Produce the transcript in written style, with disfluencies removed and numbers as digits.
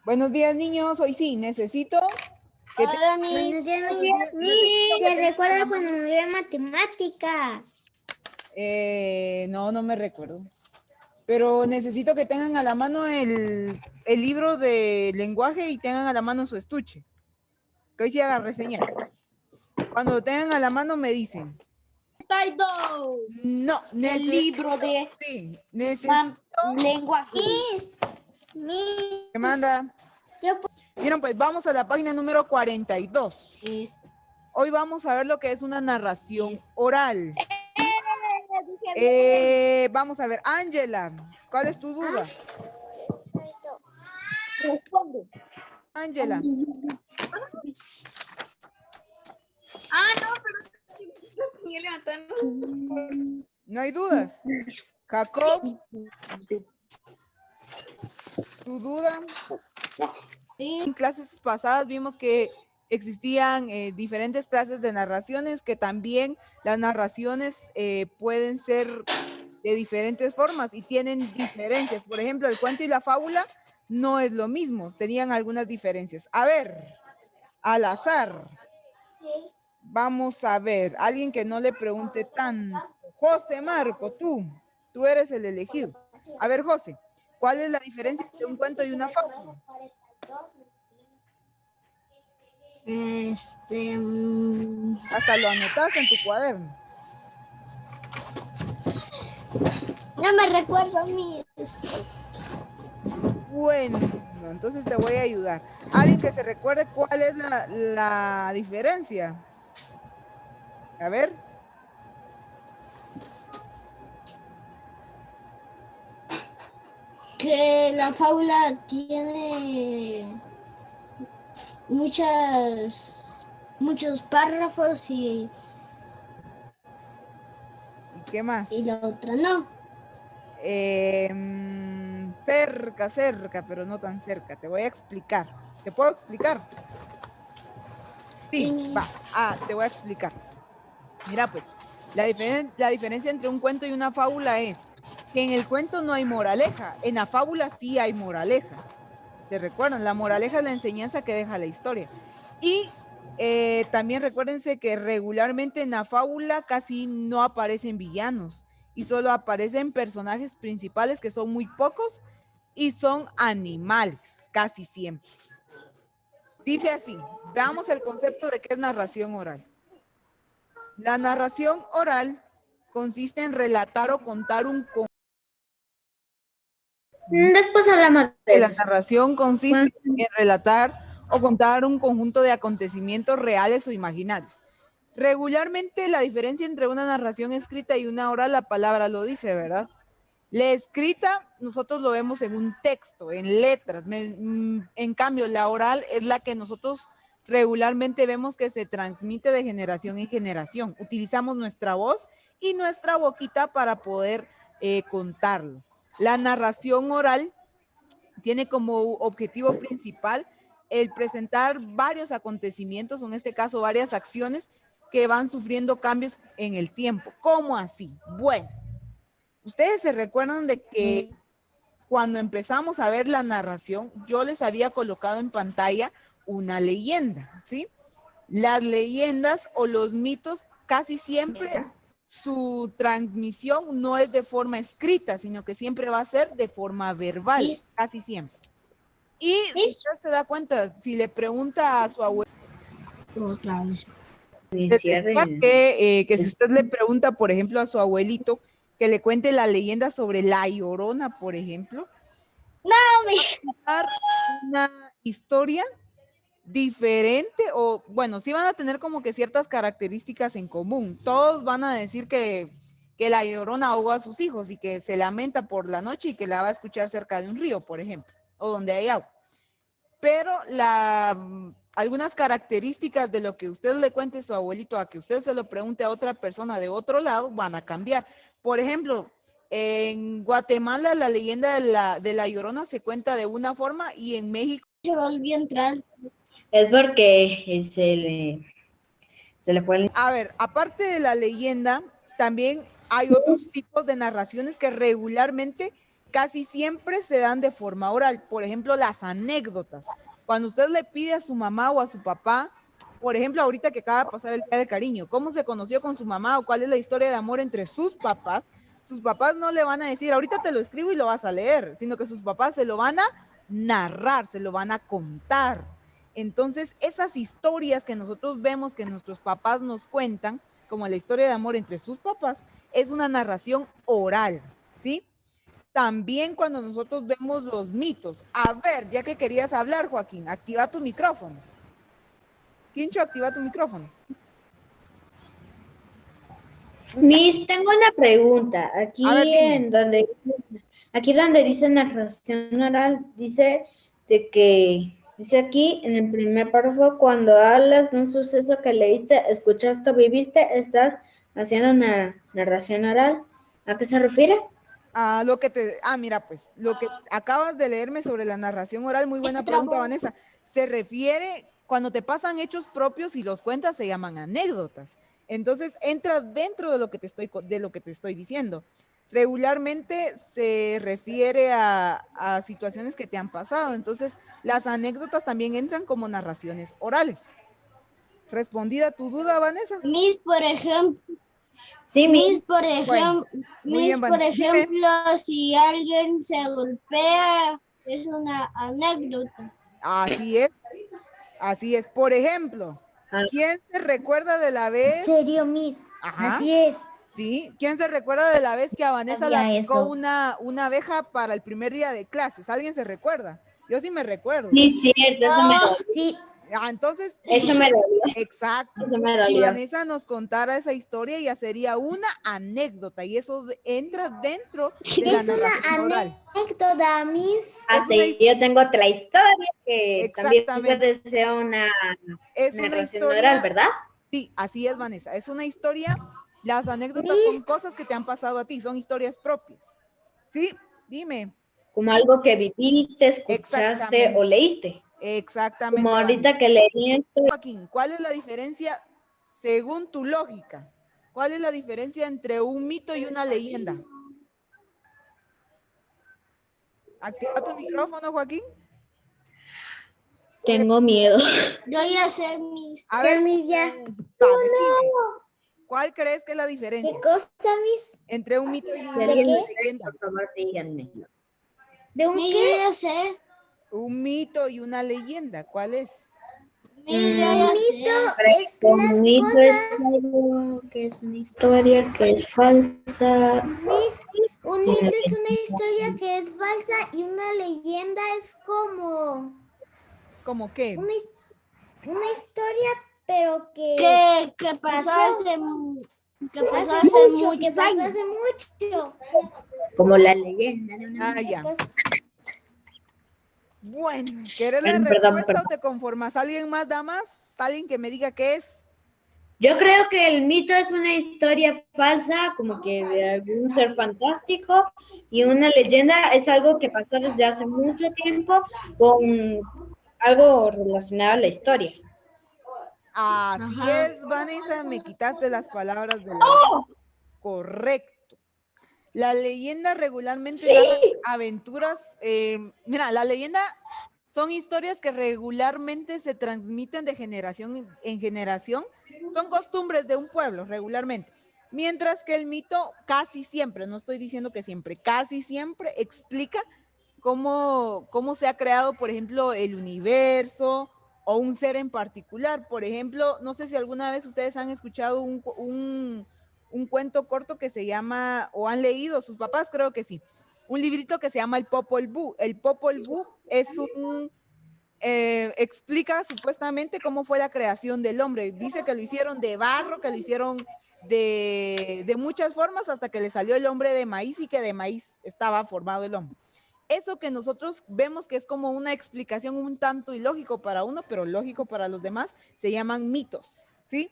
Buenos días, niños. Hoy sí, necesito que Hola, Miss. Buenos días, Miss. ¿Se recuerda cuando me dio matemática? No me recuerdo. Pero necesito que tengan a la mano el libro de lenguaje y tengan a la mano su estuche. Que hoy sí haga reseñar. Cuando lo tengan a la mano me dicen. No, el libro de necesito lenguaje. Miss. ¿Qué manda? Miren, pues vamos a la página número 42. Hoy vamos a ver lo que es una narración oral. Vamos a ver, Ángela, ¿cuál es tu duda? Responde. Ángela. No, pero No hay dudas. Jacob, ¿tu duda? En clases pasadas vimos que existían diferentes clases de narraciones, que también las narraciones pueden ser de diferentes formas y tienen diferencias. Por ejemplo, el cuento y la fábula no es lo mismo, tenían algunas diferencias. A ver, al azar. Vamos a ver, alguien que no le pregunte tanto. José Marco, tú eres el elegido. A ver, José, ¿cuál es la diferencia entre un cuento y una fábula? Hasta lo anotaste en tu cuaderno. No me recuerdo, Miss. Bueno, entonces te voy a ayudar. Alguien que se recuerde cuál es la diferencia. A ver. Que la fábula tiene muchos párrafos y ¿Qué más? Y la otra no. Cerca, pero no tan cerca. Te voy a explicar. ¿Te puedo explicar? Sí, va. Te voy a explicar. Mira, pues, la diferencia entre un cuento y una fábula es que en el cuento no hay moraleja, en la fábula sí hay moraleja. ¿Te recuerdan? La moraleja es la enseñanza que deja la historia. Y también recuérdense que regularmente en la fábula casi no aparecen villanos y solo aparecen personajes principales que son muy pocos y son animales, casi siempre. Dice así, veamos el concepto de qué es narración oral. La narración oral consiste en relatar o contar un conjunto. Después hablamos de eso. La narración consiste en relatar o contar un conjunto de acontecimientos reales o imaginarios. Regularmente la diferencia entre una narración escrita y una oral, la palabra lo dice, ¿verdad? La escrita nosotros lo vemos en un texto, en letras. En cambio, la oral es la que nosotros regularmente vemos que se transmite de generación en generación. Utilizamos nuestra voz y nuestra boquita para poder contarlo. La narración oral tiene como objetivo principal el presentar varios acontecimientos, o en este caso varias acciones que van sufriendo cambios en el tiempo. ¿Cómo así? Bueno, ustedes se recuerdan de que cuando empezamos a ver la narración, yo les había colocado en pantalla una leyenda, ¿sí? Las leyendas o los mitos casi siempre su transmisión no es de forma escrita, sino que siempre va a ser de forma verbal, casi siempre. Y si usted se da cuenta, si le pregunta a su abuelo, que si usted le pregunta, por ejemplo, a su abuelito, que le cuente la leyenda sobre La Llorona, por ejemplo, va a contar una historia diferente, o bueno, sí van a tener como que ciertas características en común. Todos van a decir que la Llorona ahogó a sus hijos y que se lamenta por la noche y que la va a escuchar cerca de un río, por ejemplo, o donde hay agua. Pero algunas características de lo que usted le cuente a su abuelito a que usted se lo pregunte a otra persona de otro lado van a cambiar. Por ejemplo, en Guatemala la leyenda de la Llorona se cuenta de una forma y en México se volvió a entrar. Es porque se le fue el... A ver, aparte de la leyenda, también hay otros tipos de narraciones que regularmente casi siempre se dan de forma oral. Por ejemplo, las anécdotas. Cuando usted le pide a su mamá o a su papá, por ejemplo, ahorita que acaba de pasar el Día del Cariño, cómo se conoció con su mamá o cuál es la historia de amor entre sus papás no le van a decir, ahorita te lo escribo y lo vas a leer, sino que sus papás se lo van a narrar, se lo van a contar. Entonces, esas historias que nosotros vemos que nuestros papás nos cuentan, como la historia de amor entre sus papás, es una narración oral, ¿sí? También cuando nosotros vemos los mitos. A ver, ya que querías hablar, Joaquín, activa tu micrófono. Quincho, activa tu micrófono. Miss, tengo una pregunta. Aquí A ver, dime. donde dice narración oral, dice de que, dice aquí en el primer párrafo, cuando hablas de un suceso que leíste, escuchaste o viviste, estás haciendo una narración oral. ¿A qué se refiere? Mira, pues, lo que acabas de leerme sobre la narración oral, muy buena pregunta, Vanessa. Se refiere, cuando te pasan hechos propios y los cuentas, se llaman anécdotas. Entonces, entra dentro de lo que te estoy diciendo. Regularmente se refiere a situaciones que te han pasado. Entonces, las anécdotas también entran como narraciones orales. ¿Respondida tu duda, Vanessa? Miss, por ejemplo, Sí, Miss, por ejemplo, Bueno, muy bien, por Vanessa. Dime. ejemplo, si alguien se golpea, es una anécdota. Así es. Así es. Por ejemplo, ¿quién se recuerda de la ¿En vez? serio, Miss? Ajá. Así es. Sí. ¿Quién se recuerda de la vez que a Vanessa Sabía la picó eso. una abeja para el primer día de clases? ¿Alguien se recuerda? Yo sí me recuerdo. Sí, cierto, eso me dolió. Sí. Entonces, Eso me dolió. exacto. Eso me Si dolió. Vanessa nos contara esa historia, ya sería una anécdota y eso entra dentro de la Es una narración oral. anécdota, Miss. Yo tengo otra historia que también Exactamente. puede ser una Es una narración historia oral, ¿verdad? Sí, así es, Vanessa. Es una historia. Las anécdotas son Miss. cosas que te han pasado a ti, son historias propias. Sí, dime. Como algo que viviste, escuchaste Exactamente. o leíste. Exactamente. Como ahorita Vanessa. que leí esto. Joaquín, ¿cuál es la diferencia, según tu lógica? ¿Cuál es la diferencia entre un mito y una leyenda? Activa tu micrófono, Joaquín. Tengo miedo. Yo ya sé, Miss. A Ya, ver, Miss, ya. decime, ¿cuál crees que es la diferencia ¿Qué cosa, Miss? entre un mito y Si una alguien qué? lo sabe, leyenda? por favor, díganmelo. ¿De un Miss, qué? yo ya sé. Un mito y una leyenda, ¿cuál es? Miss, yo ya sé. Es las Un mito es cosas, algo que es una historia que es falsa. Miss. Un mito es una historia que es falsa y una leyenda es como ¿Cómo qué? una historia, pero que Que pasó pasó. hace muchos años. hace mucho. Como la leyenda de una. Ah, ya. Bueno, ¿quieres la Perdón, respuesta o te conformas? ¿Alguien más da más? ¿Alguien que me diga qué es? Yo creo que el mito es una historia falsa, como que de algún ser fantástico, y una leyenda es algo que pasó desde hace mucho tiempo con algo relacionado a la historia. Así Ajá. es, Vanessa, me quitaste las palabras de la Correcto. La leyenda regularmente da aventuras. Mira, la leyenda son historias que regularmente se transmiten de generación en generación. Son costumbres de un pueblo regularmente. Mientras que el mito casi siempre, no estoy diciendo que siempre, casi siempre explica cómo se ha creado, por ejemplo, el universo o un ser en particular. Por ejemplo, no sé si alguna vez ustedes han escuchado un cuento corto que se llama, o han leído, sus papás creo que sí, un librito que se llama El Popol Vuh. El Popol Vuh es explica supuestamente cómo fue la creación del hombre. Dice que lo hicieron de barro, que lo hicieron de muchas formas hasta que le salió el hombre de maíz y que de maíz estaba formado el hombre. Eso que nosotros vemos que es como una explicación un tanto ilógico para uno, pero lógico para los demás, se llaman mitos, ¿sí?